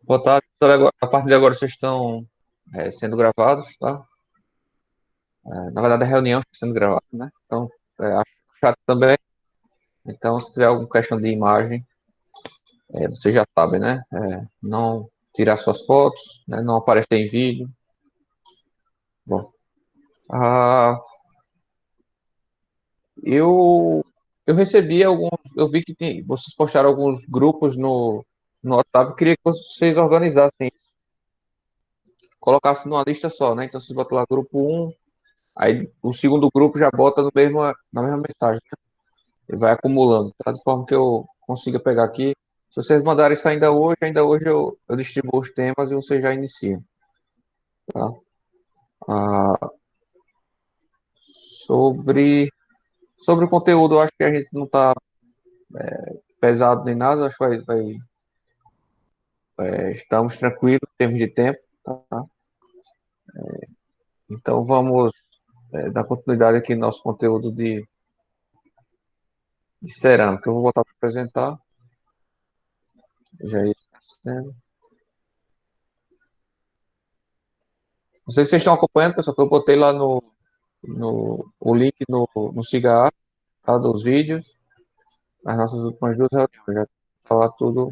Boa tarde, pessoal. A partir de agora vocês estão sendo gravados, tá? Na verdade, a reunião está sendo gravada, né? Então, acho chato também. Então, se tiver alguma questão de imagem, vocês já sabem, né? Não tirar suas fotos, né? Não aparecer em vídeo. Bom, ah, eu, eu recebi alguns, eu vi que vocês postaram alguns grupos no WhatsApp. Eu queria que vocês organizassem, colocassem numa lista só, né? Então, vocês botam lá grupo um. Aí o segundo grupo já bota na mesma mensagem, né? E vai acumulando, tá? De forma que eu consiga pegar aqui. Se vocês mandarem isso ainda hoje eu distribuo os temas e vocês já iniciam, tá? Ah, sobre, sobre o conteúdo, eu acho que a gente não tá pesado nem nada, acho que estamos tranquilos em termos de tempo, tá? Então vamos dar continuidade aqui no nosso conteúdo de cerâmica. Eu vou voltar para apresentar, já ia sendo. Não sei se vocês estão acompanhando, pessoal, que eu botei lá o link no Siga, tá, dos vídeos, as nossas últimas duas reuniões, já tá lá tudo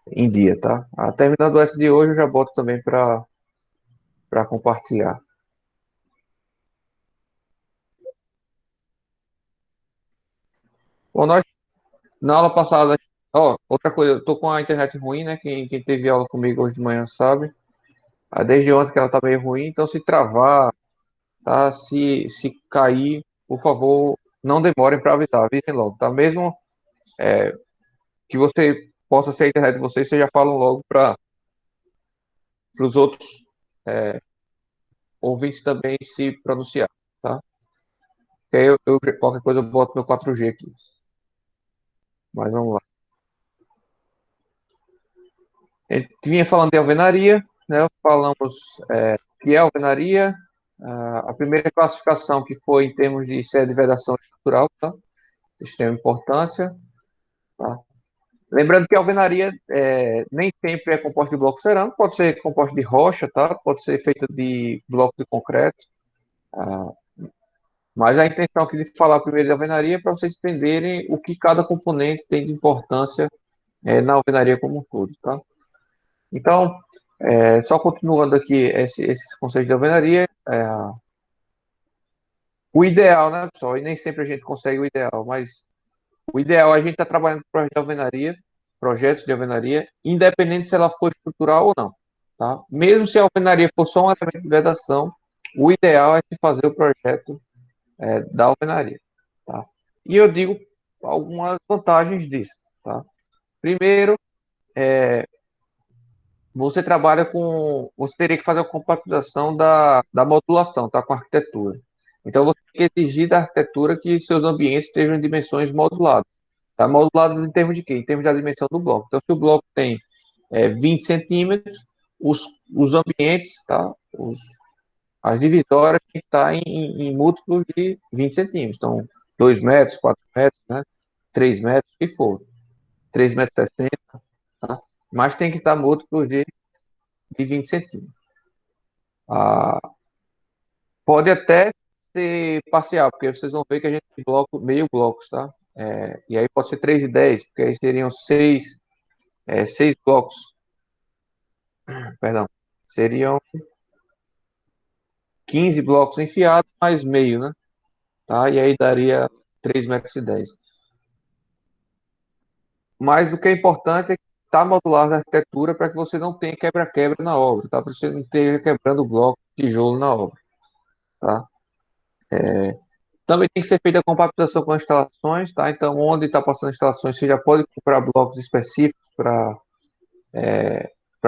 em dia, tá? Terminando essa de hoje, eu já boto também para compartilhar. Bom, nós, na aula passada, ó, outra coisa, eu tô com a internet ruim, né? Quem teve aula comigo hoje de manhã sabe. Desde ontem que ela tá meio ruim, então se travar, tá? Se cair, por favor, não demorem para avisar, avisem logo, tá? Mesmo que você possa ser a internet de vocês, vocês já falam logo para os outros ouvintes também se pronunciar, tá? Que aí qualquer coisa eu boto meu 4G aqui. Mas vamos lá. A gente vinha falando de alvenaria, né? Falamos o que é alvenaria, a primeira classificação que foi em termos de se é de vedação estrutural, tá? De extrema importância, tá? Lembrando que a alvenaria nem sempre é composta de bloco cerâmico, pode ser composta de rocha, tá? Pode ser feita de bloco de concreto. Ah, mas a intenção aqui de falar primeiro de alvenaria é para vocês entenderem o que cada componente tem de importância na alvenaria como um todo, tá? Então, só continuando aqui esses conceitos de alvenaria, o ideal, né, pessoal? E nem sempre a gente consegue o ideal, mas o ideal é a gente estar trabalhando com projetos de alvenaria, independente se ela for estrutural ou não, tá? Mesmo se a alvenaria for só um elemento de vedação, o ideal é se fazer o projeto da alvenaria, tá? E eu digo algumas vantagens disso, tá? Primeiro, você teria que fazer a compatibilização da modulação, tá? Com a arquitetura. Então, você tem que exigir da arquitetura que seus ambientes estejam em dimensões moduladas. Tá? Moduladas em termos de quê? Em termos da dimensão do bloco. Então, se o bloco tem 20 centímetros, os, os ambientes, tá? As divisórias têm que estar em múltiplos de 20 centímetros. Então, 2 metros, 4 metros, né? 3 metros, o que for. 3 metros e 60, tá? Mas tem que estar múltiplos de 20 centímetros. Ah, pode até ser parcial, porque vocês vão ver que a gente tem meio blocos, tá? E aí pode ser 3 e 10, porque aí seriam seis blocos, perdão. Seriam 15 blocos enfiados mais meio, né? Tá? E aí daria 3 metros e 10. Mas o que é importante é estar modular na arquitetura para que você não tenha quebra-quebra na obra, tá? Para você não esteja quebrando o bloco de tijolo na obra, tá? Também tem que ser feita a compatibilização com as instalações, tá? Então, onde está passando instalações, você já pode comprar blocos específicos para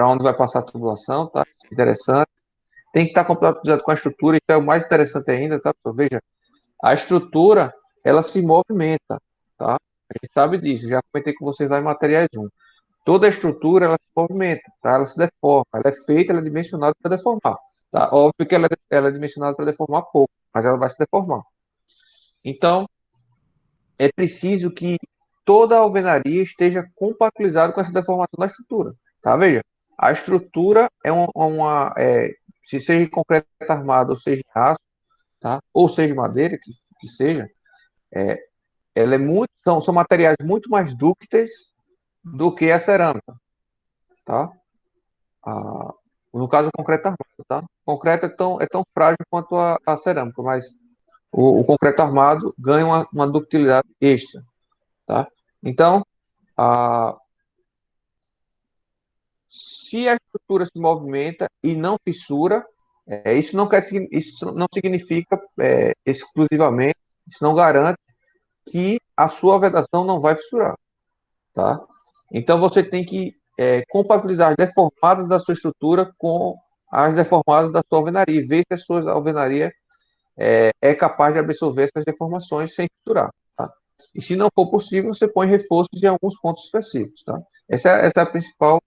onde vai passar a tubulação, tá? Interessante. Tem que estar compatibilizado com a estrutura, isso é o mais interessante ainda, tá? Veja, a estrutura, ela se movimenta, tá? A gente sabe disso, já comentei com vocês lá em materiais 1. Toda a estrutura, ela se movimenta, tá? Ela se deforma, ela é feita, ela é dimensionada para deformar, tá? Óbvio que ela é dimensionada para deformar pouco, mas ela vai se deformar. Então, é preciso que toda a alvenaria esteja compatibilizada com essa deformação da estrutura. Tá? Veja, a estrutura é se seja em concreto armado, ou seja em aço, tá? Ou seja em madeira, que seja, ela são materiais muito mais dúcteis do que a cerâmica. Tá? No caso, o concreto armado. Tá? O concreto é tão frágil quanto a cerâmica, mas o concreto armado ganha uma ductilidade extra. Tá? Então, a, se a estrutura se movimenta e não fissura, isso não significa exclusivamente, isso não garante que a sua vedação não vai fissurar, tá? Então você tem que compatibilizar as deformadas da sua estrutura com as deformadas da sua alvenaria, e ver se a sua alvenaria é capaz de absorver essas deformações sem fissurar, tá? E se não for possível, você põe reforços em alguns pontos específicos, tá? Essa é a principal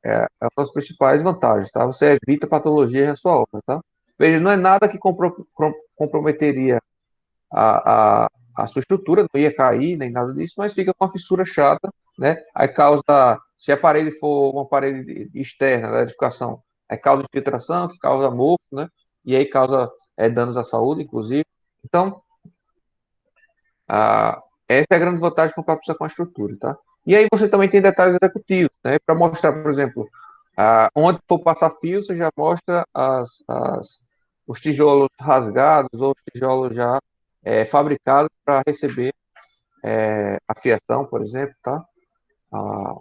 é uma das principais vantagens, tá? Você evita patologia na sua obra, tá? Veja, não é nada que comprometeria a sua estrutura, não ia cair, nem nada disso, mas fica com uma fissura chata, né? Aí causa, se a parede for uma parede externa da edificação, aí causa infiltração, que causa mofo, né? E aí causa danos à saúde, inclusive. Então, essa é a grande vantagem com a com a estrutura, tá? E aí você também tem detalhes executivos, né? Para mostrar, por exemplo, onde for passar fio, você já mostra os tijolos rasgados ou os tijolos já fabricados para receber a fiação, por exemplo, tá? Ah,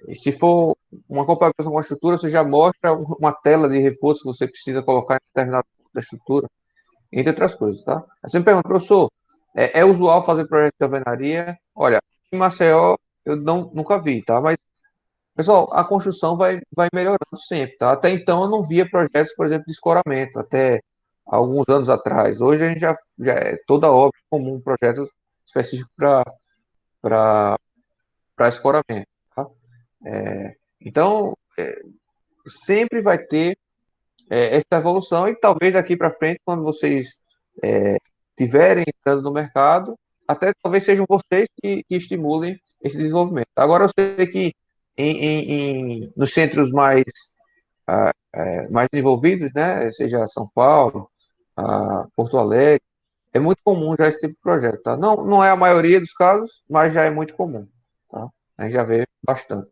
e se for uma comparação com a estrutura, você já mostra uma tela de reforço que você precisa colocar em determinado ponto da estrutura, entre outras coisas, tá? Aí você me pergunta, professor, é usual fazer projeto de alvenaria? Olha, em Maceió eu nunca vi, tá? Mas, pessoal, a construção vai melhorando sempre, tá? Até então eu não via projetos, por exemplo, de escoramento, até alguns anos atrás. Hoje a gente já é toda obra comum, um projeto específico para escoramento, tá? Então, sempre vai ter essa evolução e talvez daqui para frente, quando vocês tiverem entrando no mercado, até talvez sejam vocês que estimulem esse desenvolvimento. Agora, eu sei que nos centros mais desenvolvidos, né, seja São Paulo, Porto Alegre, é muito comum já esse tipo de projeto. Tá? Não é a maioria dos casos, mas já é muito comum. Tá? A gente já vê bastante.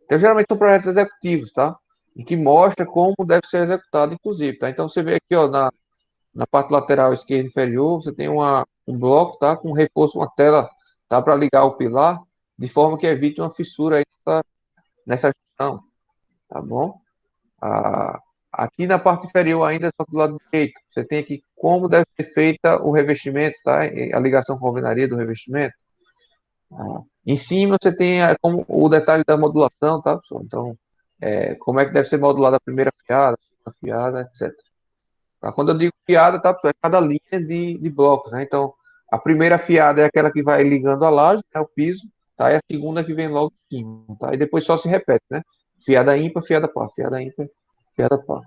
Então, geralmente são projetos executivos, tá? E que mostra como deve ser executado, inclusive, tá? Então, você vê aqui, ó, na parte lateral esquerda inferior, você tem um bloco, tá? Com reforço, uma tela, tá? Para ligar o pilar, de forma que evite uma fissura aí nessa junção, tá bom? Ah, aqui na parte inferior ainda, só do lado direito, você tem aqui como deve ser feita o revestimento, tá? A ligação com a alvenaria do revestimento. Em cima você tem como o detalhe da modulação, tá, pessoal? Então, como é que deve ser modulada a primeira fiada, a segunda fiada, etc. Tá? Quando eu digo fiada, tá, pessoal? É cada linha de blocos, né? Então, a primeira fiada é aquela que vai ligando a laje, né, o piso, tá? E a segunda que vem logo em cima, tá? E depois só se repete, né? Fiada ímpar, fiada par, fiada ímpar, fiada par,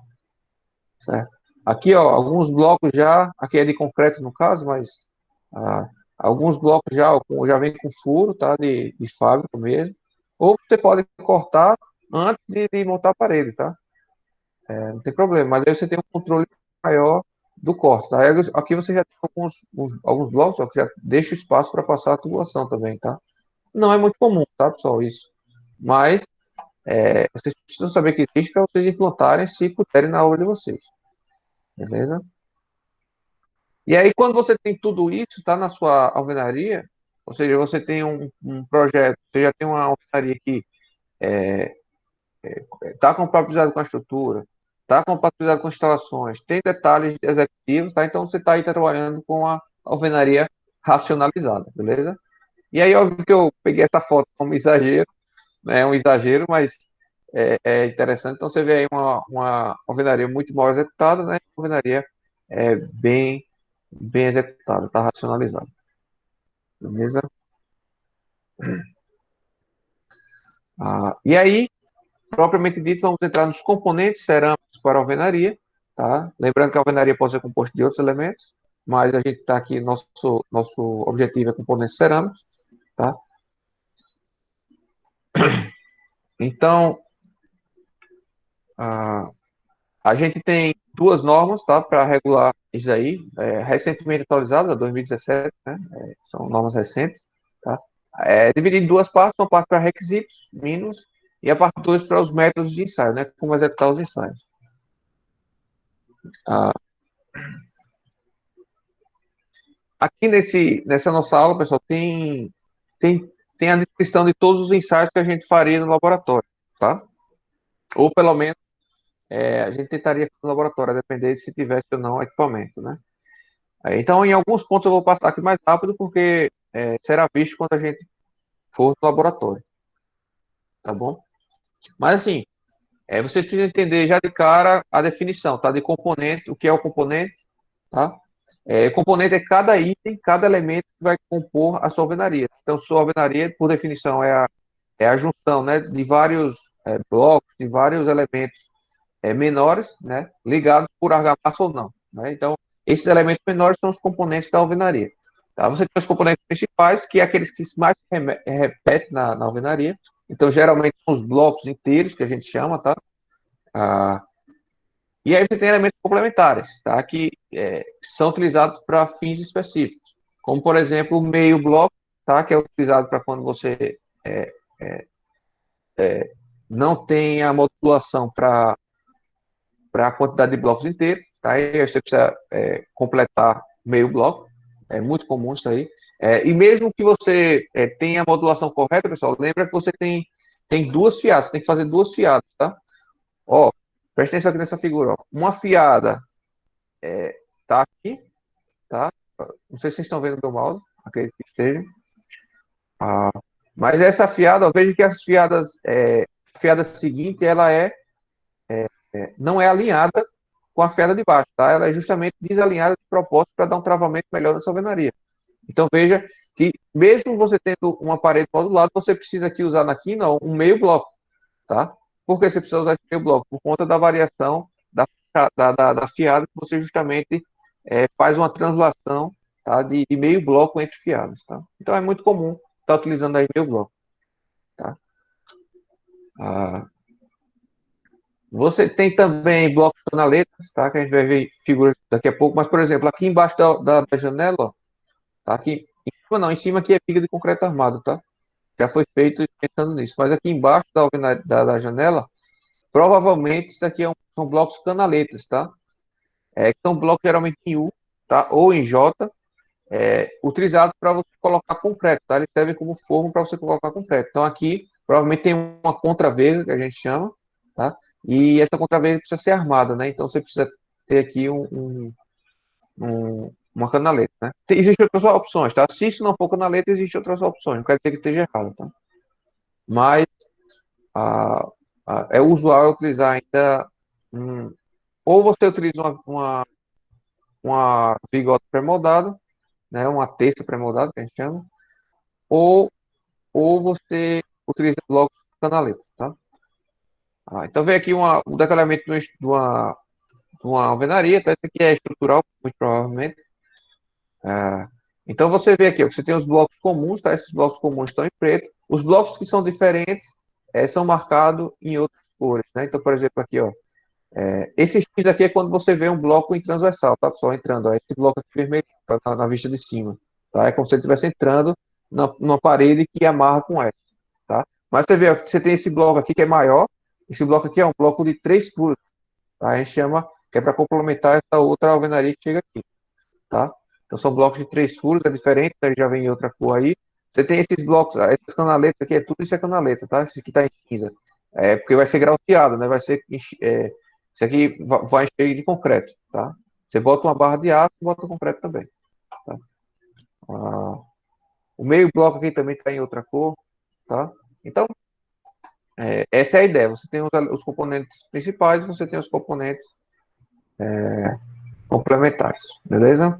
certo? Aqui, ó, alguns blocos já, aqui é de concreto no caso, mas ah, alguns blocos já vem com furo, tá? De fábrica mesmo. Ou você pode cortar antes de montar a parede, tá? Não tem problema, mas aí você tem um controle maior do corte, tá? Aí aqui você já tem alguns blocos, ó, que já deixa espaço para passar a tubulação também, tá? Não é muito comum, tá, pessoal, isso. Mas vocês precisam saber que existe para vocês implantarem se puderem na obra de vocês. Beleza? E aí, quando você tem tudo isso, tá na sua alvenaria, ou seja, você tem um projeto, você já tem uma alvenaria que está compatibilizada com a estrutura, está compatibilizada com instalações, tem detalhes executivos, tá? Então você está aí trabalhando com a alvenaria racionalizada, beleza? E aí, óbvio que eu peguei essa foto como exagero, né? É um exagero, mas é interessante. Então você vê aí uma alvenaria muito mal executada, né? Uma alvenaria bem executada, está racionalizada. Beleza? E aí, propriamente dito, vamos entrar nos componentes cerâmicos para a alvenaria, tá? Lembrando que a alvenaria pode ser composta de outros elementos. mas a gente está aqui, nosso objetivo é componentes cerâmicos, tá? Então, a, a gente tem duas normas, tá, para regular isso aí, recentemente atualizadas, 2017, né? São normas recentes, tá? Dividido em duas partes, uma parte para requisitos mínimos e a parte 2 para os métodos de ensaio, né? Como executar os ensaios. Ah, aqui nessa nossa aula, pessoal, tem, tem a descrição de todos os ensaios que a gente faria no laboratório, tá? Ou pelo menos a gente tentaria fazer no laboratório, a depender de se tivesse ou não equipamento, né? Então, em alguns pontos eu vou passar aqui mais rápido, porque será visto quando a gente for no laboratório, tá bom? Mas assim, vocês precisam entender já de cara a definição, tá? De componente, o que é o componente, tá? Componente é cada item, cada elemento que vai compor a sua alvenaria. Então, sua alvenaria, por definição, é a junção, né, de vários blocos, de vários elementos menores, né, ligados por argamassa ou não, né? Então, esses elementos menores são os componentes da alvenaria. Tá? Você tem os componentes principais, que é aqueles que mais repetem na alvenaria. Então, geralmente, são os blocos inteiros, que a gente chama, tá? Ah, e aí você tem elementos complementares, tá? Que são utilizados para fins específicos. Como, por exemplo, o meio bloco, tá? Que é utilizado para quando você não tem a modulação para a quantidade de blocos inteiros, tá? E aí você precisa completar meio bloco, é muito comum isso aí. E mesmo que você tenha a modulação correta, pessoal, lembra que você tem duas fiadas, você tem que fazer duas fiadas, tá? Ó, presta atenção aqui nessa figura, ó. Uma fiada tá aqui, tá? Não sei se vocês estão vendo o meu mouse, acredito que estejam. Ah, mas essa fiada, ó, veja que as fiadas, a fiada seguinte, ela não é alinhada com a fiada de baixo, tá? Ela é justamente desalinhada de propósito para dar um travamento melhor na sua alvenaria. Então veja que mesmo você tendo uma parede modulada, você precisa aqui usar na quina um meio bloco, tá? Por que você precisa usar esse meio bloco? Por conta da variação da fiada, que você justamente faz uma translação, tá? de meio bloco entre fiadas, tá? Então é muito comum estar utilizando aí meio bloco, tá? Ah, você tem também blocos de canaletas, tá? Que a gente vai ver figuras daqui a pouco. Mas, por exemplo, aqui embaixo da janela, ó, tá? Aqui em cima não, em cima aqui é viga de concreto armado, tá? Já foi feito pensando nisso. Mas aqui embaixo da janela, provavelmente isso aqui são blocos canaletas, tá? Que são blocos geralmente em U, tá? Ou em J, utilizados para você colocar concreto, tá? Eles servem como forma para você colocar concreto. Então aqui provavelmente tem uma contraverga que a gente chama, tá? E essa contraverga precisa ser armada, né? Então você precisa ter aqui uma canaleta, né? Existem outras opções, tá? Se isso não for canaleta, existem outras opções. Não quer dizer que esteja errado, tá? Mas a, é usual utilizar ainda ou você utiliza uma vigota pré-moldada, né? Uma terça pré-moldada, que a gente chama, ou ou você utiliza blocos canaletas, tá? Então vem aqui um detalhamento de uma alvenaria, tá? Esse aqui é estrutural, muito provavelmente. Ah, então você vê aqui, ó, que você tem os blocos comuns, tá? Esses blocos comuns estão em preto. Os blocos que são diferentes são marcados em outras cores, né? Então, por exemplo, aqui, ó, esse X aqui é quando você vê um bloco em transversal, tá, pessoal? Entrando, ó, esse bloco aqui vermelho tá na vista de cima, tá? É como se ele estivesse entrando numa parede que amarra com essa, tá? Mas você vê, ó, que você tem esse bloco aqui que é maior, esse bloco aqui é um bloco de 3 furos, tá? A gente chama, que é para complementar essa outra alvenaria que chega aqui, tá? Então são blocos de 3 furos, é diferente, tá? Já vem em outra cor aí. Você tem esses blocos, essas canaletas aqui, tudo isso é canaleta, tá? Esse aqui tá em cinza. Porque vai ser grauteado, né? Vai ser, isso aqui vai encher de concreto, tá? Você bota uma barra de aço e bota concreto também, tá? Ah, o meio bloco aqui também está em outra cor, tá? Então, essa é a ideia. Você tem os componentes principais e você tem os componentes complementares, beleza?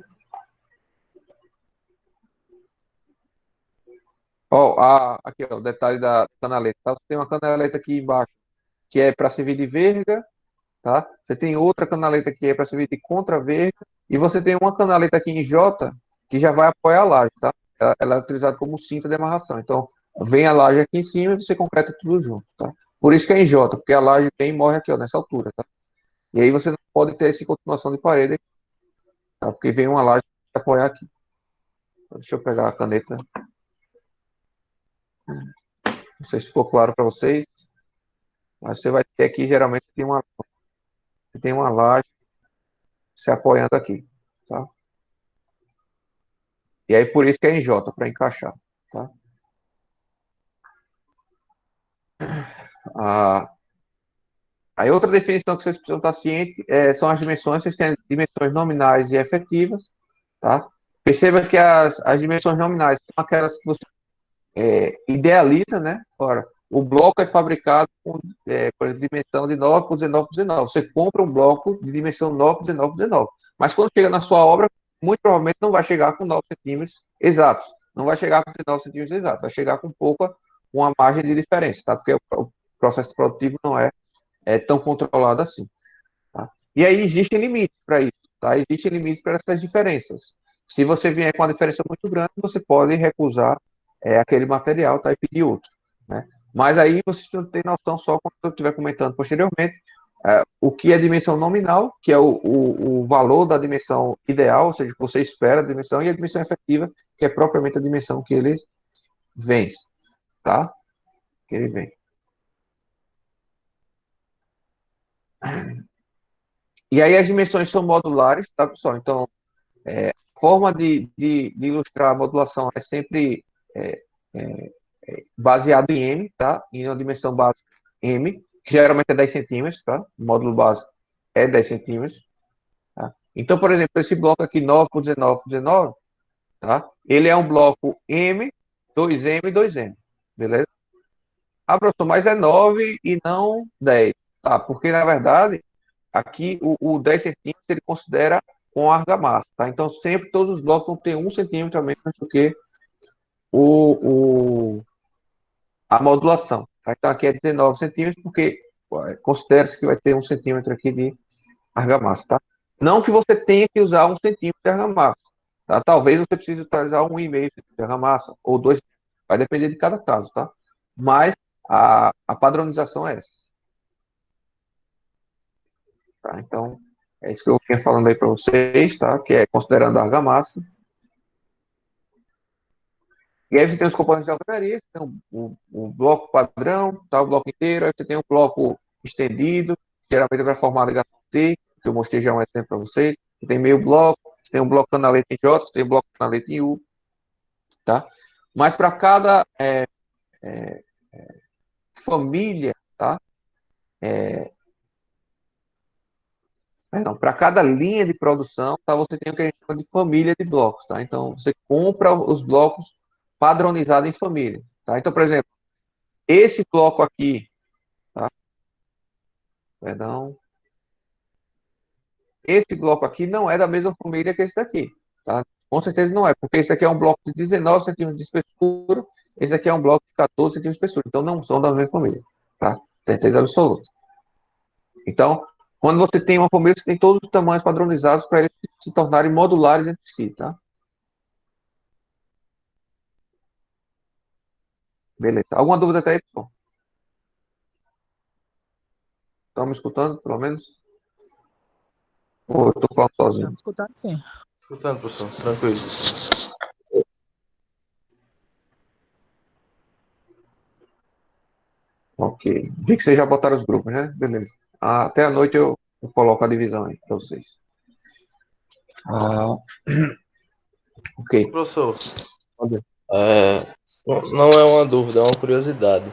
Ó, aqui, ó, o detalhe da canaleta, tá? Você tem uma canaleta aqui embaixo que é para servir de verga, tá? Você tem outra canaleta que é para servir de contraverga, e você tem uma canaleta aqui em J que já vai apoiar a laje, tá? Ela é utilizada como cinta de amarração. Então, vem a laje aqui em cima e você concreta tudo junto, tá? Por isso que é em J, porque a laje vem e morre aqui, ó, nessa altura, tá? E aí você não pode ter essa continuação de parede, tá? Porque vem uma laje para apoiar aqui. Então, deixa eu pegar a caneta. Não sei se ficou claro para vocês, mas você vai ter aqui, geralmente, você tem uma laje se apoiando aqui, tá? E aí, por isso que é em J, para encaixar, tá? Ah, aí, outra definição que vocês precisam estar cientes são as dimensões. Vocês têm dimensões nominais e efetivas, tá? Perceba que as dimensões nominais são aquelas que você idealiza, né? Ora, o bloco é fabricado por dimensão de 9 por 19 por 19. Você compra um bloco de dimensão 9 por 19 por 19. Mas quando chega na sua obra, muito provavelmente não vai chegar com 9 centímetros exatos. Não vai chegar com 19 centímetros exatos. Vai chegar com pouca, uma margem de diferença, tá? Porque o processo produtivo não é tão controlado assim. Tá? E aí existem limites para isso, tá? Existem limites para essas diferenças. Se você vier com uma diferença muito grande, você pode recusar aquele material, tá? E pedir outro, né? Mas aí vocês não têm noção só quando eu estiver comentando posteriormente o que é dimensão nominal, que é o valor da dimensão ideal, ou seja, que você espera a dimensão, e a dimensão efetiva, que é propriamente a dimensão que ele vem, tá? Que ele vem. E aí as dimensões são modulares, tá, pessoal? Então, forma de ilustrar a modulação é sempre é, é, baseado em M, tá? Em uma dimensão básica M, que geralmente é 10 centímetros, tá? O módulo básico é 10 centímetros. Tá? Então, por exemplo, esse bloco aqui, 9 por 19 por 19, tá? Ele é um bloco M, 2M, 2M, beleza? Ah, professor, mas é 9 e não 10. Tá? Porque, na verdade, aqui o 10 centímetros ele considera com argamassa, tá? Então, sempre todos os blocos vão ter 1 centímetro a menos do que o, a modulação. Tá? Então, aqui é 19 centímetros, porque considera-se que vai ter 1 centímetro aqui de argamassa, tá? Não que você tenha que usar 1 centímetro de argamassa, tá? Talvez você precise utilizar 1,5 de argamassa, ou 2, vai depender de cada caso, tá? Mas a padronização é essa. Tá? Então, é isso que eu vinha falando aí para vocês, tá? Que é considerando a argamassa. E aí você tem os componentes de alvenaria, você tem o bloco padrão, tá? O bloco inteiro, aí você tem o bloco estendido, geralmente é para formar a ligação T, que eu mostrei já um exemplo para vocês. Você tem meio bloco, você tem um bloco canaleta em J, você tem um bloco canaleta em U, tá? Mas para cada família, tá? Perdão, para cada linha de produção, tá? Você tem o que a gente chama de família de blocos, tá? Então, você compra os blocos padronizados em família, tá? Então, por exemplo, esse bloco aqui, tá? Perdão. Esse bloco aqui não é da mesma família que esse daqui, tá? Com certeza não é, porque esse aqui é um bloco de 19 centímetros de espessura, esse aqui é um bloco de 14 centímetros de espessura, então não são da mesma família, tá? Certeza absoluta. Então, quando você tem uma família, você tem todos os tamanhos padronizados para eles se tornarem modulares entre si, tá? Beleza. Alguma dúvida até aí, pessoal? Estão me escutando, pelo menos? Ou eu estou falando sozinho? Estamos escutando, sim. Escutando, professor. Tranquilo. Ok. Vi que vocês já botaram os grupos, né? Beleza. Até a noite eu coloco a divisão aí para vocês. Ok. Professor, é, não é uma dúvida, é uma curiosidade.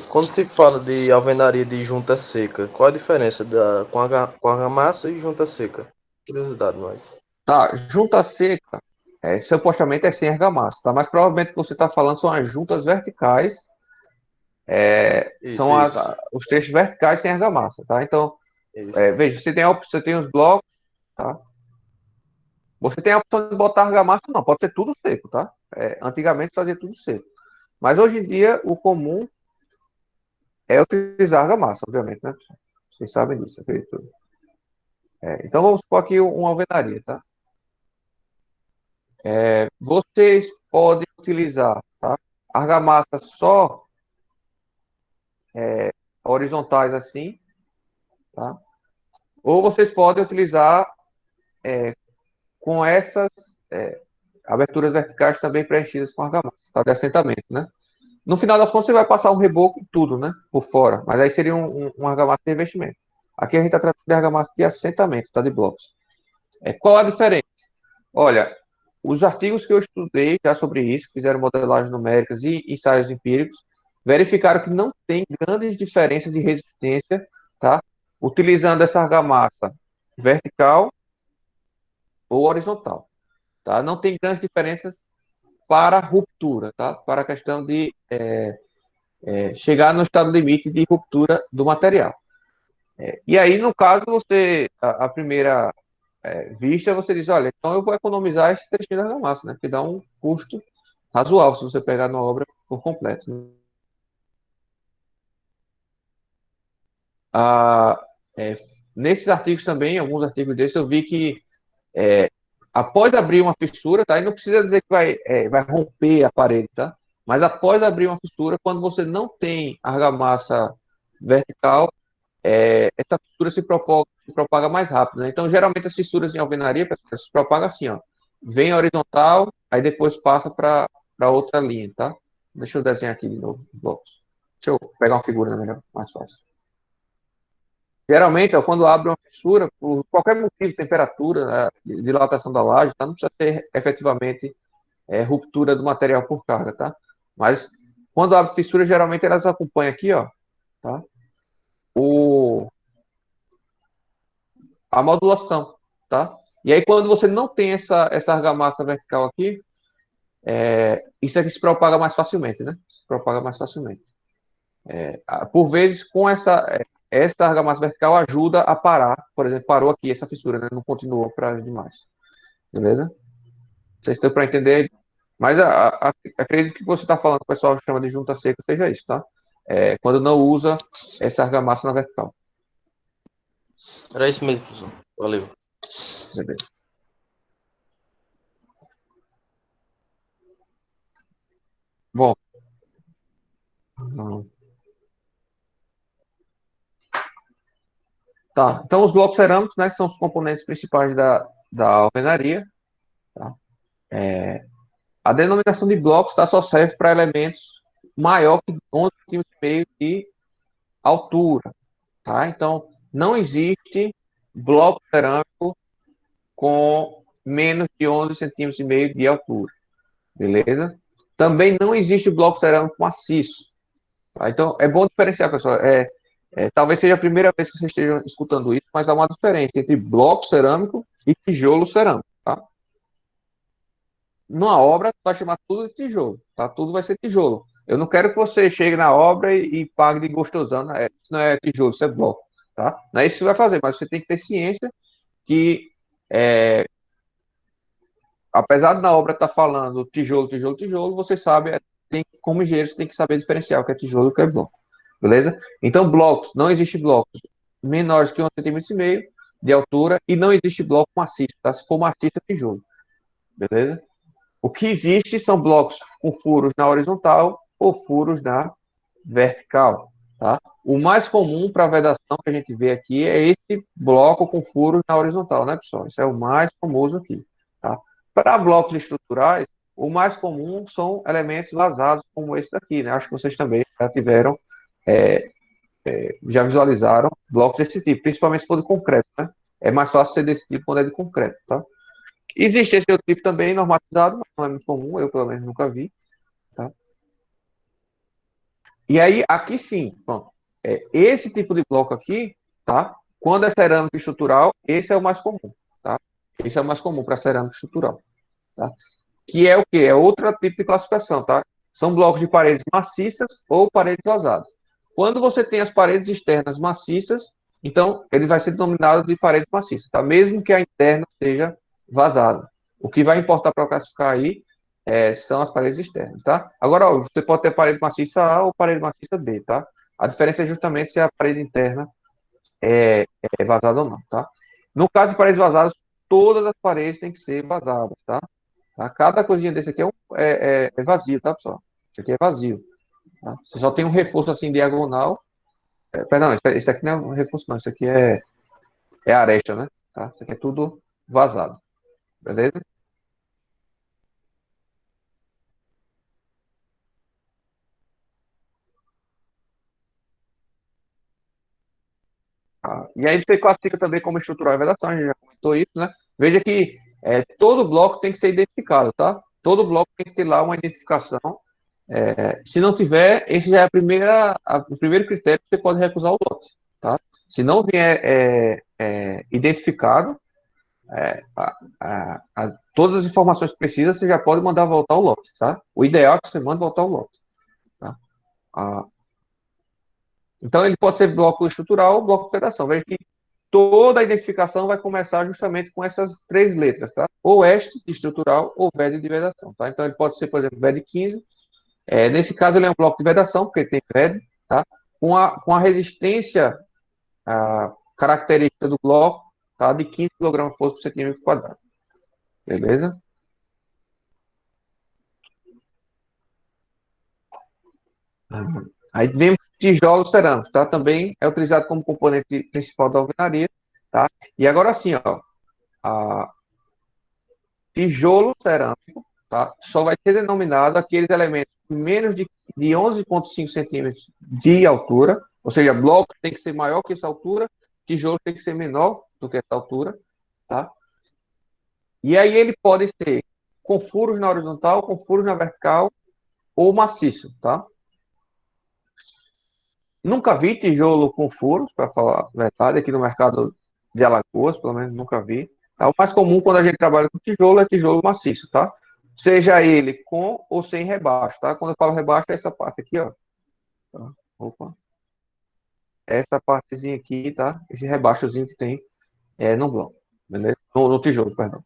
Quando se fala de alvenaria de junta seca, qual a diferença com argamassa e junta seca? Curiosidade, mas. Tá, junta seca, supostamente é sem argamassa, tá? Mas provavelmente o que você está falando são as juntas verticais, Isso, são isso. os trechos verticais sem argamassa, tá? Então, Isso. veja, você tem os blocos, tá? Você tem a opção de botar argamassa, não, pode ser tudo seco, tá? Antigamente fazia tudo seco. Mas hoje em dia, o comum é utilizar argamassa, obviamente, né? Vocês sabem disso, acredito. Então, vamos supor aqui uma alvenaria, tá? Vocês podem utilizar, tá? Argamassa só horizontais assim, tá? Ou vocês podem utilizar com essas aberturas verticais também preenchidas com argamassa, tá? De assentamento, né? No final das contas, você vai passar um reboco em tudo, né? Por fora. Mas aí seria um argamassa de revestimento. Aqui a gente está tratando de argamassa de assentamento, tá? De blocos. Qual a diferença? Olha, os artigos que eu estudei já sobre isso, fizeram modelagens numéricas e ensaios empíricos, verificaram que não tem grandes diferenças de resistência, tá? Utilizando essa argamassa vertical ou horizontal, tá? Não tem grandes diferenças para ruptura, tá? Para a questão de chegar no estado limite de ruptura do material. E aí, no caso, a primeira vista, você diz, olha, então eu vou economizar esse trechinho da argamassa, né? Porque dá um custo razoável se você pegar na obra por completo, né? Ah, é, nesses artigos também, alguns artigos desses, eu vi que após abrir uma fissura, tá? E não precisa dizer que vai romper a parede, tá? Mas após abrir uma fissura, quando você não tem argamassa vertical, essa fissura se propaga mais rápido, né? Então, geralmente, as fissuras em alvenaria, pessoal, se propaga assim, ó. Vem horizontal, aí depois passa para outra linha, tá? Deixa eu desenhar aqui de novo os blocos. Deixa eu pegar uma figura, né, melhor, mais fácil. Geralmente, ó, quando abre uma fissura, por qualquer motivo, temperatura, né, dilatação da laje, tá? Não precisa ter efetivamente ruptura do material por carga, tá? Mas quando abre fissura, geralmente elas acompanham aqui, ó, tá? O, a modulação, tá? E aí, quando você não tem essa argamassa vertical aqui, isso aqui se propaga mais facilmente, né? Se propaga mais facilmente. Por vezes, com essa argamassa vertical ajuda a parar, por exemplo, parou aqui essa fissura, né? Não continuou para as demais. Beleza? Não sei se deu para entender, mas acredito que você está falando, que o pessoal chama de junta seca, seja isso, tá? Quando não usa essa argamassa na vertical. Era isso mesmo, professor. Valeu. Beleza. Bom. Tá. Então, os blocos cerâmicos, né, são os componentes principais da alvenaria. Tá? A denominação de blocos, tá, só serve para elementos maior que 11,5 centímetros de altura. Tá? Então, não existe bloco cerâmico com menos de 11,5 centímetros de altura. Beleza? Também não existe bloco cerâmico maciço. Tá? Então, é bom diferenciar, pessoal. Talvez seja a primeira vez que vocês estejam escutando isso, mas há uma diferença entre bloco cerâmico e tijolo cerâmico. Tá? Numa obra, vai chamar tudo de tijolo. Tá? Tudo vai ser tijolo. Eu não quero que você chegue na obra e pague de gostosão. Né? Isso não é tijolo, isso é bloco. Tá? Não é isso que você vai fazer, mas você tem que ter ciência que, apesar da obra estar falando tijolo, tijolo, tijolo, você sabe, como engenheiro, você tem que saber diferenciar o que é tijolo e o que é bloco. Beleza? Então, blocos, não existe blocos menores que 1,5 cm de altura e não existe bloco maciço, tá? Se for maciço, é tijolo. Beleza? O que existe são blocos com furos na horizontal ou furos na vertical, tá? O mais comum para a vedação que a gente vê aqui é esse bloco com furos na horizontal, né, pessoal? Isso é o mais famoso aqui, tá? Para blocos estruturais, o mais comum são elementos vazados como esse daqui, né? Acho que vocês também já tiveram, já visualizaram blocos desse tipo, principalmente se for de concreto, né? É mais fácil ser desse tipo quando é de concreto, tá? Existe esse outro tipo também normatizado, mas não é muito comum, eu pelo menos nunca vi, tá? E aí, aqui sim, bom, esse tipo de bloco aqui, tá? Quando é cerâmica estrutural, esse é o mais comum, tá? Esse é o mais comum para cerâmica estrutural, tá? Que é o quê? É outro tipo de classificação, tá? São blocos de paredes maciças ou paredes vazadas. Quando você tem as paredes externas maciças, então ele vai ser denominado de parede maciça, tá? Mesmo que a interna seja vazada. O que vai importar para classificar aí são as paredes externas, tá? Agora, ó, você pode ter parede maciça A ou parede maciça B, tá? A diferença é justamente se a parede interna é, é vazado ou não, tá? No caso de paredes vazadas, todas as paredes têm que ser vazadas, tá? Tá? Cada coisinha desse aqui é vazio, tá, pessoal? Isso aqui é vazio. Tá? Você só tem um reforço assim diagonal. Perdão, esse aqui não é um reforço, não. Isso aqui é aresta, né? Tá? Isso aqui é tudo vazado. Beleza? Ah, e aí você classifica também como estrutural e vedação, a gente já comentou isso, né? Veja que todo bloco tem que ser identificado, tá? Todo bloco tem que ter lá uma identificação. Se não tiver, esse já é o primeiro critério que você pode recusar o lote, tá? Se não vier identificado, todas as informações que precisa, você já pode mandar voltar o lote, tá? O ideal é que você mande voltar o lote, tá? Ah, então, ele pode ser bloco estrutural ou bloco de federação. Veja que toda a identificação vai começar justamente com essas três letras, tá? Ou EST de estrutural ou VED de vedação, tá? Então, ele pode ser, por exemplo, VED 15. Nesse caso, ele é um bloco de vedação, porque ele tem VED, tá? Com a resistência característica do bloco, tá? De 15 kg força por centímetro quadrado. Beleza? Aí vem tijolos cerâmicos, tá? Também é utilizado como componente principal da alvenaria, tá? E agora sim, ó, a tijolo cerâmico, tá? Só vai ser denominado aqueles elementos com menos de 11,5 centímetros de altura, ou seja, bloco tem que ser maior que essa altura, tijolo tem que ser menor do que essa altura, tá? E aí ele pode ser com furos na horizontal, com furos na vertical ou maciço, tá? Nunca vi tijolo com furos, para falar a verdade, aqui no mercado de Alagoas, pelo menos nunca vi. Tá? O mais comum quando a gente trabalha com tijolo é tijolo maciço, tá? Seja ele com ou sem rebaixo, tá? Quando eu falo rebaixo, é essa parte aqui, ó. Tá? Opa. Essa partezinha aqui, tá? Esse rebaixozinho que tem no bloco, beleza? No tijolo, perdão.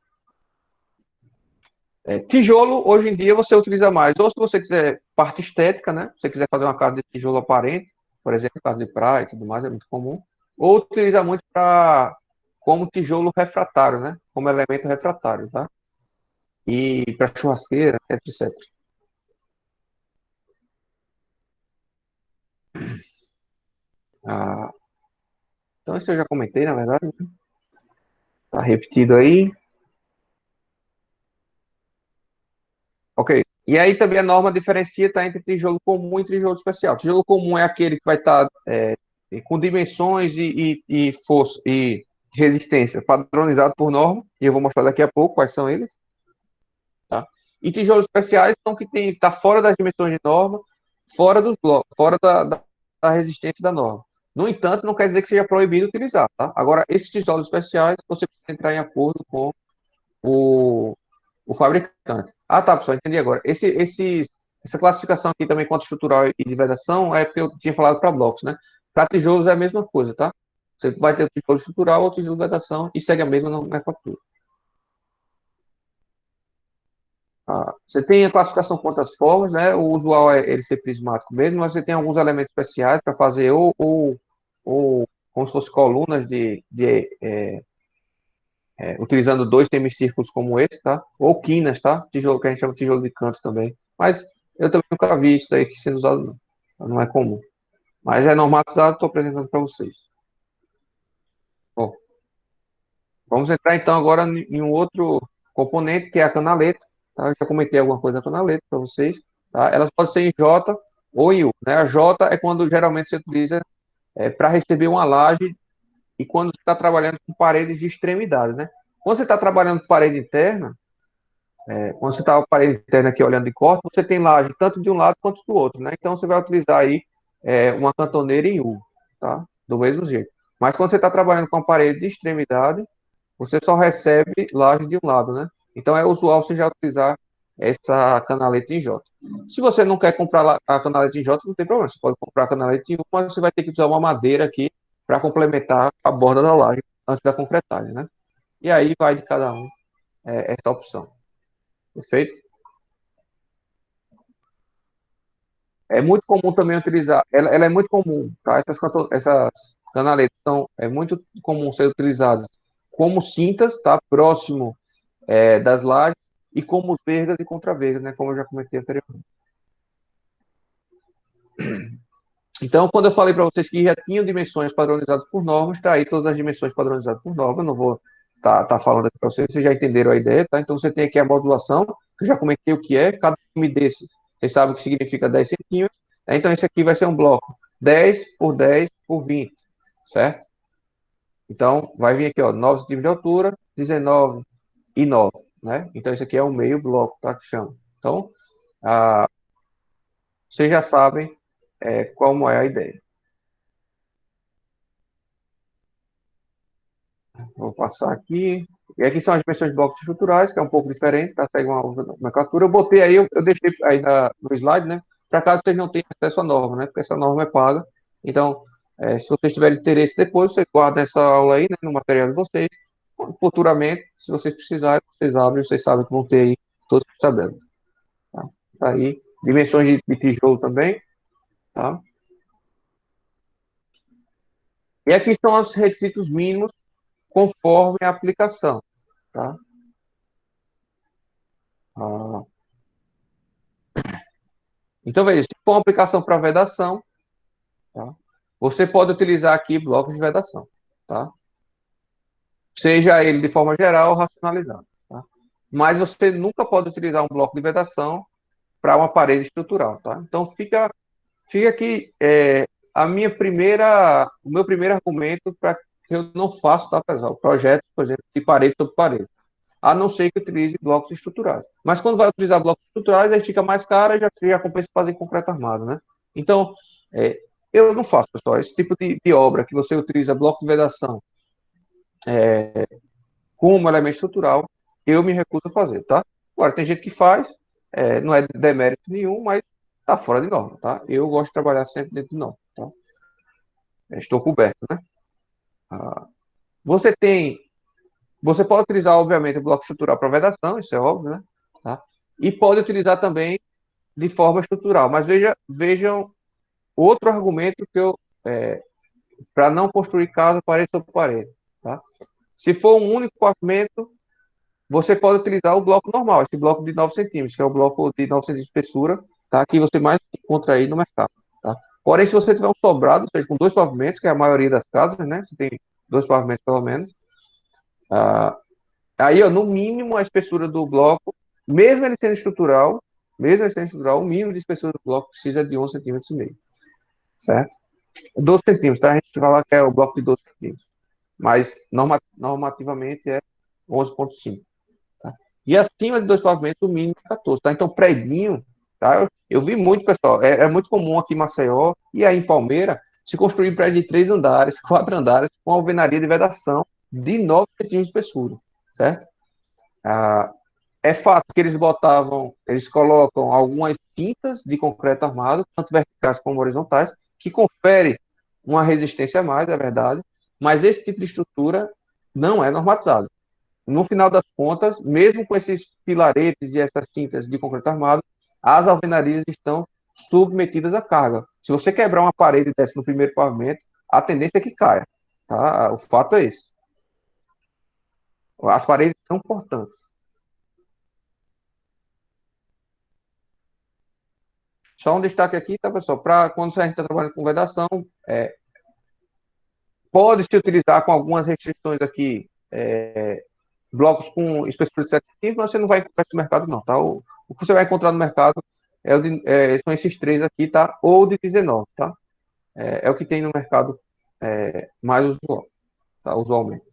Tijolo, hoje em dia, você utiliza mais, ou se você quiser parte estética, né? Se você quiser fazer uma casa de tijolo aparente, por exemplo, casa de praia e tudo mais, é muito comum. Ou utiliza muito como tijolo refratário, né? Como elemento refratário, tá? E para churrasqueira, etc. Ah, então, isso eu já comentei, na verdade, né? Tá repetido aí. Ok. E aí também a norma diferencia tá, entre tijolo comum e tijolo especial. Tijolo comum é aquele que vai estar com dimensões e força e resistência padronizado por norma, e eu vou mostrar daqui a pouco quais são eles. Tá? E tijolos especiais são que tá fora das dimensões de norma, fora dos blocos, fora da resistência da norma. No entanto, não quer dizer que seja proibido utilizar. Tá? Agora, esses tijolos especiais, você precisa entrar em acordo com o, o fabricante. Ah, tá, pessoal, entendi agora. Essa classificação aqui também quanto estrutural e de vedação é porque eu tinha falado para blocos, né? Para tijolos é a mesma coisa, tá? Você vai ter o tijolo estrutural ou o tijolo de vedação e segue a mesma nomenclatura. Você tem a classificação quanto às formas, né? O usual é ele ser prismático mesmo, mas você tem alguns elementos especiais para fazer ou como se fossem colunas utilizando dois semicírculos como esse, tá? Ou quinas, tá? Tijolo que a gente chama de tijolo de canto também. Mas eu também nunca vi isso aí que sendo usado, não. Não é comum. Mas é normatizado, estou apresentando para vocês. Bom, vamos entrar então agora em um outro componente, que é a canaleta. Tá? Eu já comentei alguma coisa da canaleta para vocês. Tá? Elas podem ser em J ou em U. Né? A J é quando geralmente você utiliza para receber uma laje e quando você está trabalhando com paredes de extremidade. Né? Quando você está trabalhando com parede interna, quando você está com a parede interna aqui olhando de corte, você tem laje tanto de um lado quanto do outro. Né? Então você vai utilizar aí uma cantoneira em U. Tá? Do mesmo jeito. Mas quando você está trabalhando com a parede de extremidade, você só recebe laje de um lado, né? Então é usual você já utilizar essa canaleta em J. Se você não quer comprar a canaleta em J, não tem problema. Você pode comprar a canaleta em U, mas você vai ter que usar uma madeira aqui para complementar a borda da laje antes da concretagem, né? E aí vai de cada um essa opção. Perfeito? É muito comum também utilizar, ela é muito comum, tá? Essas Canaletas é muito comum ser utilizadas como cintas, tá? Próximo das lajes, e como vergas e contravergas, né? Como eu já comentei anteriormente. Então, quando eu falei para vocês que já tinham dimensões padronizadas por normas, está aí todas as dimensões padronizadas por norma. Eu não vou tá falando aqui para vocês já entenderam a ideia, tá? Então, você tem aqui a modulação, que eu já comentei o que é. Cada nome desse, vocês sabem o que significa 10 centímetros. Né? Então, esse aqui vai ser um bloco 10 por 10 por 20, certo? Então, vai vir aqui, ó, 9 centímetros de altura, 19 e 9, né? Então, esse aqui é o meio bloco, tá? Que chama. Então, vocês já sabem como é a ideia. Vou passar aqui. E aqui são as dimensões de blocos estruturais, que é um pouco diferente, tá? Segue uma nomenclatura. Eu botei aí, eu deixei aí no slide, né? Para caso vocês não tenham acesso à norma, né? Porque essa norma é paga. Então, se vocês tiverem interesse depois, vocês guardam essa aula aí, né, no material de vocês. Futuramente, se vocês precisarem, vocês abrem, vocês sabem que vão ter aí todas as tabelas. Tá? Tá aí. Dimensões de tijolo também, tá? E aqui estão os requisitos mínimos conforme a aplicação, tá? Ah, então, veja, se for uma aplicação para vedação, tá? Você pode utilizar aqui blocos de vedação, tá? Seja ele de forma geral ou racionalizado, tá? Mas você nunca pode utilizar um bloco de vedação para uma parede estrutural, tá? Então, fica aqui o meu primeiro argumento para que eu não faço, tá, pessoal? Projetos, por exemplo, de parede sobre parede, a não ser que utilize blocos estruturais. Mas quando vai utilizar blocos estruturais, aí fica mais caro e já compensa fazer em concreto armado, né? Então, é, eu não faço, pessoal, esse tipo de obra que você utiliza bloco de vedação como elemento estrutural, eu me recuso a fazer, tá? Agora, tem gente que faz, não é demérito nenhum, mas tá fora de norma, tá? Eu gosto de trabalhar sempre dentro de norma, tá? Estou coberto, né? Ah, você tem, você pode utilizar, obviamente, o bloco estrutural para vedação, isso é óbvio, né? Tá? E pode utilizar também de forma estrutural. Mas vejam outro argumento que para não construir casa parede sobre parede, tá? Se for um único pavimento, você pode utilizar o bloco normal, esse bloco de 9 centímetros, que é o bloco de 9 centímetros de espessura, tá? Que você mais encontra aí no mercado, tá? Porém, se você tiver um sobrado, ou seja, com dois pavimentos, que é a maioria das casas, né? Você tem dois pavimentos pelo menos. Ah, aí, ó, no mínimo, a espessura do bloco, mesmo ele sendo estrutural, o mínimo de espessura do bloco precisa de 11 centímetros e meio, certo? 12 centímetros, tá? A gente fala que é o bloco de 12 centímetros, mas normativamente é 11,5. Tá? E acima de dois pavimentos, o mínimo é 14, tá? Então, predinho, tá? Eu vi muito, pessoal, é muito comum aqui em Maceió e aí em Palmeira se construir prédio de 3 andares, 4 andares, com alvenaria de vedação de 9 centímetros de espessura, certo? Ah, é fato que eles colocam algumas tintas de concreto armado, tanto verticais como horizontais, que confere uma resistência a mais, é verdade, mas esse tipo de estrutura não é normatizado. No final das contas, mesmo com esses pilaretes e essas tintas de concreto armado, as alvenarias estão submetidas à carga. Se você quebrar uma parede dessa no primeiro pavimento, a tendência é que caia. Tá? O fato é esse. As paredes são importantes. Só um destaque aqui, tá, pessoal? Para quando a gente está trabalhando com vedação, pode se utilizar com algumas restrições aqui, blocos com espessura de 7 centímetros, mas você não vai encontrar esse mercado, não, tá? O que você vai encontrar no mercado são esses três aqui, tá? Ou de 19, tá? É o que tem no mercado mais usual, tá? Usualmente.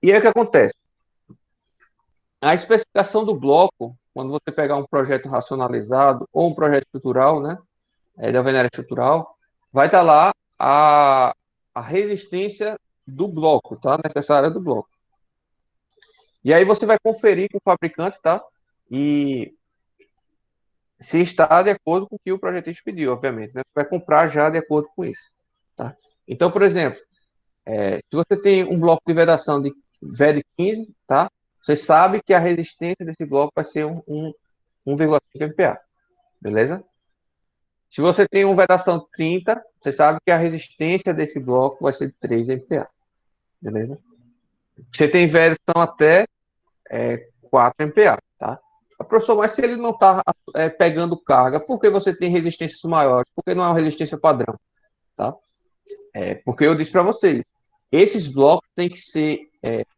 E aí o que acontece? A especificação do bloco, quando você pegar um projeto racionalizado ou um projeto estrutural, né? De alvenaria estrutural, vai estar lá a resistência do bloco, tá? Necessária do bloco. E aí você vai conferir com o fabricante, tá? E se está de acordo com o que o projetista pediu, obviamente, né? Você vai comprar já de acordo com isso, tá? Então, por exemplo, se você tem um bloco de vedação de VED 15, tá? Você sabe que a resistência desse bloco vai ser 1,5 MPa, beleza? Se você tem uma vedação 30, você sabe que a resistência desse bloco vai ser de 3 MPa. Beleza? Você tem vedação até 4 MPa, tá? Professor, mas se ele não está pegando carga, por que você tem resistências maiores? Porque não é uma resistência padrão, tá? Porque eu disse para vocês, esses blocos têm que ser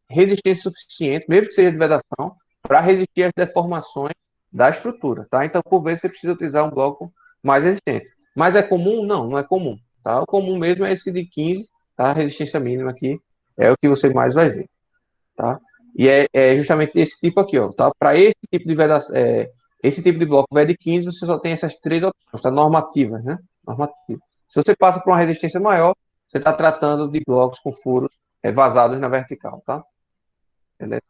resistentes suficientes, mesmo que seja de vedação, para resistir às deformações da estrutura, tá? Então, por vezes, você precisa utilizar um bloco mais resistente. Mas é comum? Não, não é comum, tá? O comum mesmo é esse de 15, tá? A resistência mínima aqui é o que você mais vai ver, tá? E é justamente esse tipo aqui, ó, tá? Para esse tipo de vedação, esse tipo de bloco VED 15, você só tem essas três opções, tá? Normativas, né? Normativas. Se você passa por uma resistência maior, você está tratando de blocos com furos vazados na vertical, tá? Beleza?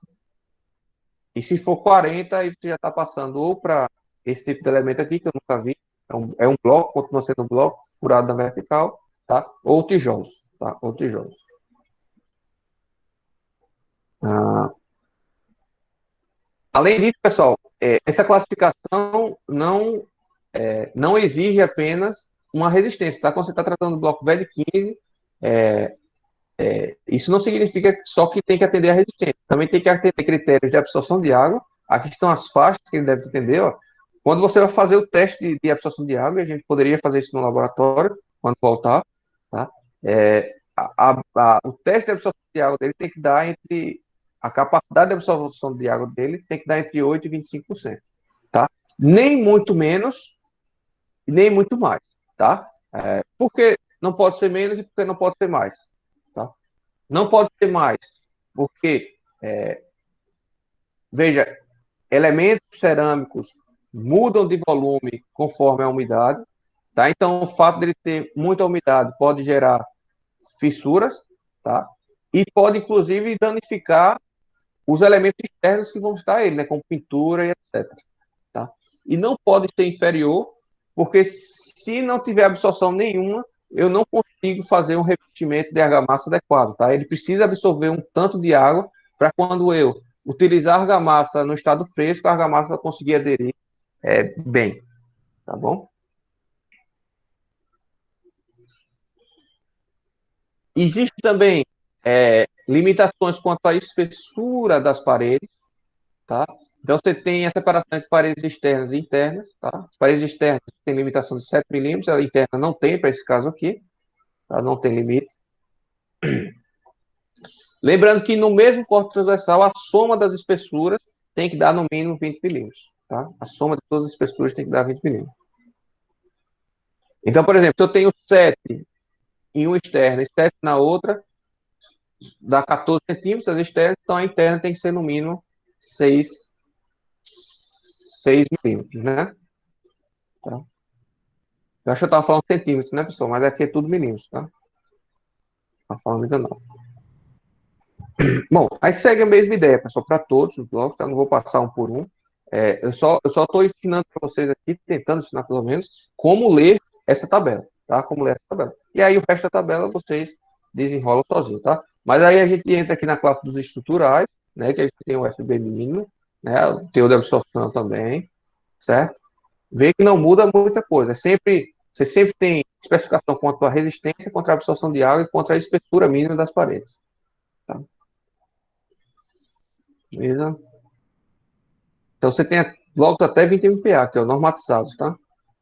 E se for 40, aí você já está passando ou para esse tipo de elemento aqui, que eu nunca vi, é um bloco, continua sendo um bloco furado na vertical, tá? Ou tijolos, tá? Ou tijolos. Além disso, pessoal, essa classificação não exige apenas uma resistência, tá? Quando você está tratando do bloco VED 15, isso não significa só que tem que atender a resistência, também tem que atender critérios de absorção de água. Aqui estão as faixas que ele deve atender, ó. Quando você vai fazer o teste de absorção de água, a gente poderia fazer isso no laboratório, quando voltar, tá? O teste de absorção de água dele tem que dar entre... A capacidade de absorção de água dele tem que dar entre 8% e 25%, tá? Nem muito menos, nem muito mais, tá? Porque não pode ser menos e porque não pode ser mais, tá? Não pode ser mais, porque, veja, elementos cerâmicos mudam de volume conforme a umidade, tá? Então, o fato de ele ter muita umidade pode gerar fissuras, tá? E pode, inclusive, danificar os elementos externos que vão estar ele, né? Como pintura e etc. Tá? E não pode ser inferior, porque se não tiver absorção nenhuma, eu não consigo fazer um revestimento de argamassa adequado, tá? Ele precisa absorver um tanto de água para quando eu utilizar a argamassa no estado fresco, a argamassa conseguir aderir bem, tá bom? Existe também limitações quanto à espessura das paredes, tá? Então, você tem a separação entre paredes externas e internas, tá? As paredes externas têm limitação de 7 milímetros, a interna não tem, para esse caso aqui, tá? Não tem limite. Lembrando que no mesmo corte transversal, a soma das espessuras tem que dar no mínimo 20 milímetros, tá? A soma de todas as espessuras tem que dar 20 milímetros. Então, por exemplo, se eu tenho 7 em uma externa e 7 na outra, dá 14 centímetros as externas, então a interna tem que ser no mínimo 6 milímetros, né? Tá? Eu acho que eu estava falando centímetros, né, pessoal? Mas aqui é tudo milímetros, tá? Não falando ainda não. Bom, aí segue a mesma ideia, pessoal, para todos os blocos, tá? Eu não vou passar um por um. Eu só estou ensinando para vocês aqui, tentando ensinar pelo menos, como ler essa tabela, tá? Como ler essa tabela. E aí o resto da tabela vocês desenrolam sozinho, tá? Mas aí a gente entra aqui na classe dos estruturais, né? Que aí tem o FB mínimo, né? O teor de absorção também, certo? Vê que não muda muita coisa. Você sempre tem especificação quanto à resistência, contra a absorção de água e contra a espessura mínima das paredes. Tá? Beleza? Então você tem blocos até 20 MPa, que é o normatizados, tá?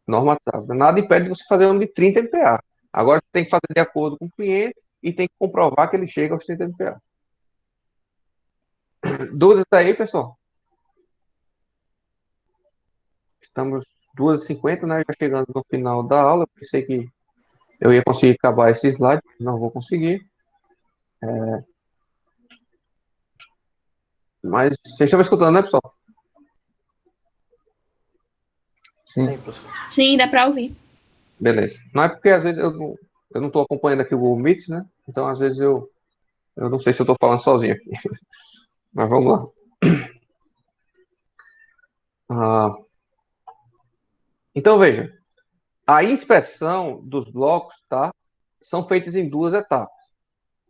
Normatizados. Nada impede de você fazer um de 30 MPa. Agora você tem que fazer de acordo com o cliente e tem que comprovar que ele chega aos 30 MPa. Dúvidas aí, pessoal? Estamos 2h50, né? Já chegando no final da aula. Pensei que eu ia conseguir acabar esse slide, não vou conseguir. Mas vocês estão me escutando, né, pessoal? Sim, professor. Sim, dá para ouvir. Beleza. Não é porque às vezes eu não estou acompanhando aqui o Google Meets, né? Então, às vezes eu não sei se eu estou falando sozinho aqui. Mas vamos lá. Então, veja. A inspeção dos blocos, tá? São feitas em 2 etapas.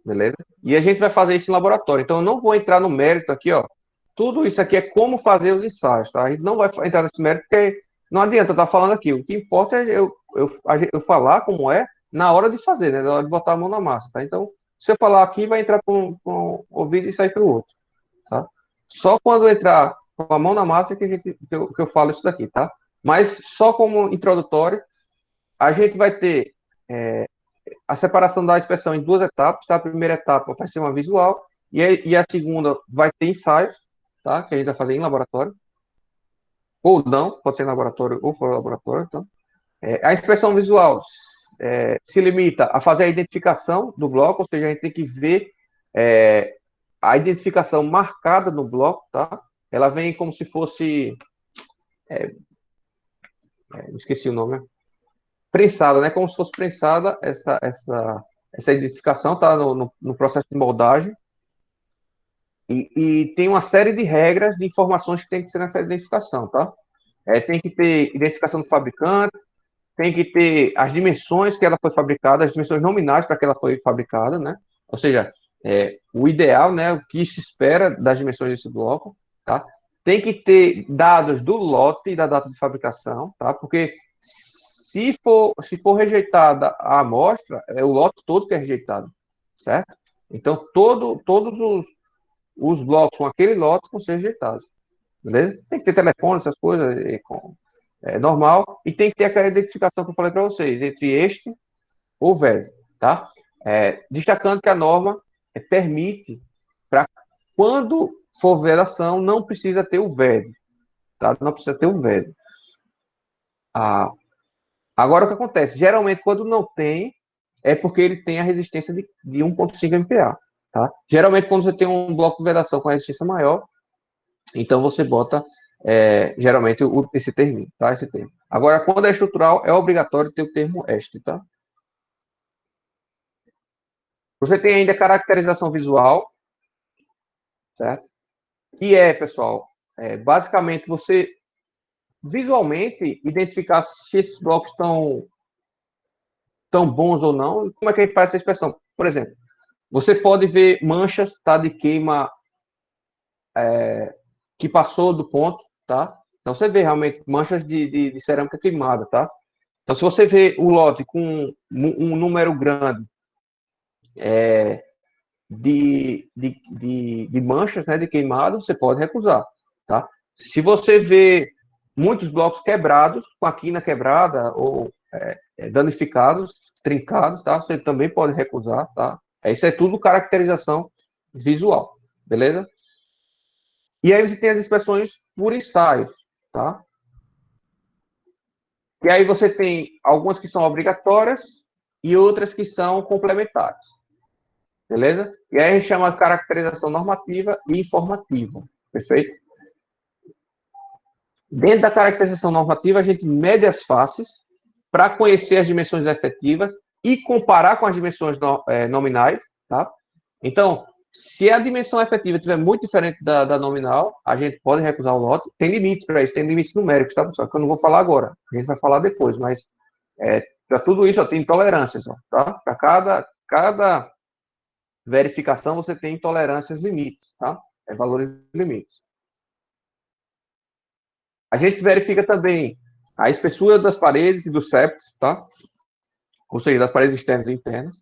Beleza? E a gente vai fazer isso em laboratório. Então, eu não vou entrar no mérito aqui, ó. Tudo isso aqui é como fazer os ensaios, tá? A gente não vai entrar nesse mérito porque não adianta estar falando aqui. O que importa é eu eu falar como é na hora de fazer, né? Na hora de botar a mão na massa, tá? Então, se eu falar aqui, vai entrar com um ouvido e sair pelo outro, tá? Só quando entrar com a mão na massa que eu falo isso daqui, tá? Mas só como introdutório, a gente vai ter a separação da expressão em duas etapas, tá? A primeira etapa vai ser uma visual e a segunda vai ter ensaios, tá? Que a gente vai fazer em laboratório, ou não, pode ser em laboratório ou fora do laboratório, tá? A expressão visual se limita a fazer a identificação do bloco, ou seja, a gente tem que ver a identificação marcada no bloco, tá? Ela vem como se fosse, esqueci o nome, prensada, né? Como se fosse prensada essa identificação, tá? No processo de moldagem. E tem uma série de regras, de informações que tem que ser nessa identificação, tá? Tem que ter identificação do fabricante, tem que ter as dimensões que ela foi fabricada, as dimensões nominais para que ela foi fabricada, né? Ou seja, o ideal, né? O que se espera das dimensões desse bloco, tá? Tem que ter dados do lote e da data de fabricação, tá? Porque se for rejeitada a amostra, é o lote todo que é rejeitado, certo? Então, todos os blocos com aquele lote vão ser rejeitados, beleza? Tem que ter telefone, essas coisas, normal, e tem que ter aquela identificação que eu falei para vocês, entre este ou velho, tá? Destacando que a norma permite, para quando for vedação, não precisa ter o velho, tá? Não precisa ter o velho. Agora, o que acontece? Geralmente, quando não tem, é porque ele tem a resistência de 1,5 MPa, tá? Geralmente, quando você tem um bloco de vedação com resistência maior, então você bota, geralmente, esse termo, tá? Esse termo. Agora, quando é estrutural, é obrigatório ter o termo este, tá? Você tem ainda caracterização visual, certo? Que pessoal, basicamente você visualmente identificar se esses blocos estão tão bons ou não. E como é que a gente faz essa inspeção? Por exemplo, você pode ver manchas, tá, de queima que passou do ponto, tá? Então você vê realmente manchas de cerâmica queimada, tá? Então se você vê o lote com um número grande de manchas, né, de queimado, você pode recusar, tá? Se você vê muitos blocos quebrados, com a quina quebrada ou danificados, trincados, tá? Você também pode recusar, tá? Isso é tudo caracterização visual, beleza? E aí você tem as inspeções por ensaios, tá? E aí você tem algumas que são obrigatórias e outras que são complementares. Beleza? E aí a gente chama de caracterização normativa e informativa. Perfeito? Dentro da caracterização normativa, a gente mede as faces para conhecer as dimensões efetivas e comparar com as dimensões nominais, tá? Então, se a dimensão efetiva estiver muito diferente da nominal, a gente pode recusar o lote. Tem limites para isso, tem limites numéricos, tá, pessoal? Que eu não vou falar agora. A gente vai falar depois, mas para tudo isso, tem intolerâncias, tá? Para cada verificação, você tem tolerâncias limites, tá? Valores limites. A gente verifica também a espessura das paredes e dos septos, tá? Ou seja, das paredes externas e internas.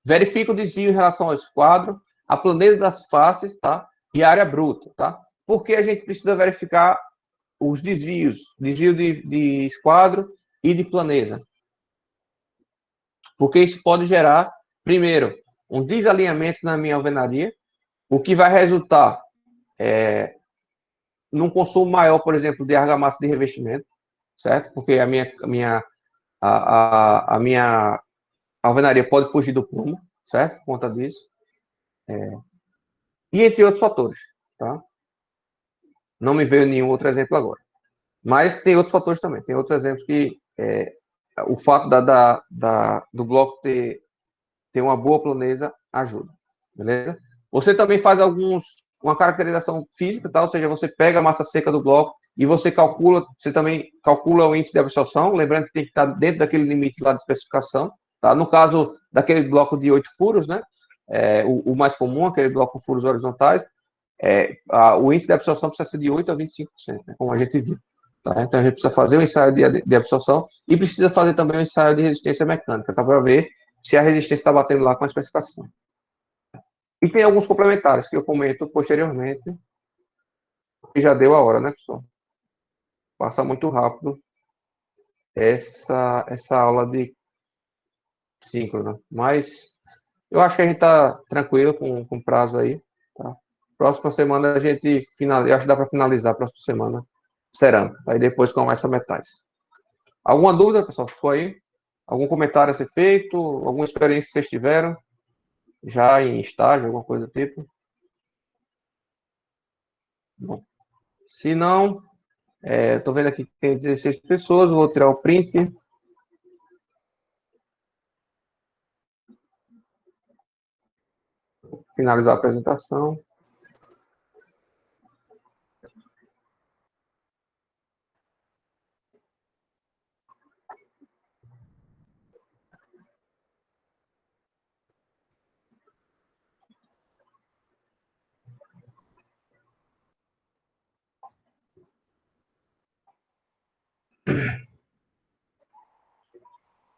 Verifica o desvio em relação ao esquadro, a planeza das faces, tá? E a área bruta, tá? Por que a gente precisa verificar os desvio de esquadro e de planeza? Porque isso pode gerar, primeiro, um desalinhamento na minha alvenaria, o que vai resultar num consumo maior, por exemplo, de argamassa de revestimento, certo? Porque a minha alvenaria pode fugir do prumo, certo? Por conta disso. E entre outros fatores, tá? Não me veio nenhum outro exemplo agora. Mas tem outros fatores também. Tem outros exemplos que o fato do bloco ter uma boa planeza ajuda, beleza? Você também faz uma caracterização física, tá? Ou seja, você pega a massa seca do bloco e você também calcula o índice de absorção, lembrando que tem que estar dentro daquele limite lá de especificação, tá? No caso daquele bloco de 8 furos, né? O mais comum, aquele bloco com furos horizontais, o índice de absorção precisa ser de 8 a 25%, né? Como a gente viu. Tá? Então a gente precisa fazer um ensaio de absorção e precisa fazer também um ensaio de resistência mecânica, tá? Para ver se a resistência está batendo lá com a especificação. E tem alguns complementares que eu comento posteriormente, e já deu a hora, né, pessoal? Passa muito rápido essa aula de síncrona. Mas eu acho que a gente está tranquilo com prazo aí. Tá? Próxima semana a gente finaliza, eu acho que dá para finalizar a próxima semana cerâmica. Aí depois começa metais. Alguma dúvida, pessoal? Ficou aí? Algum comentário a ser feito? Alguma experiência que vocês tiveram? Já em estágio, alguma coisa do tipo? Bom, se não, estou vendo aqui que tem 16 pessoas, vou tirar o print. Finalizar a apresentação.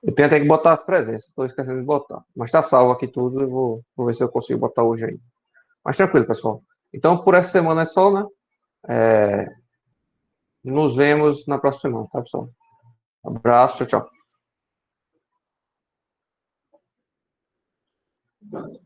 Eu tenho até que botar as presenças, estou esquecendo de botar. Mas está salvo aqui tudo, eu vou ver se eu consigo botar hoje ainda. Mas tranquilo, pessoal. Então, por essa semana é só, né? Nos vemos na próxima semana, tá, pessoal? Um abraço, tchau, tchau.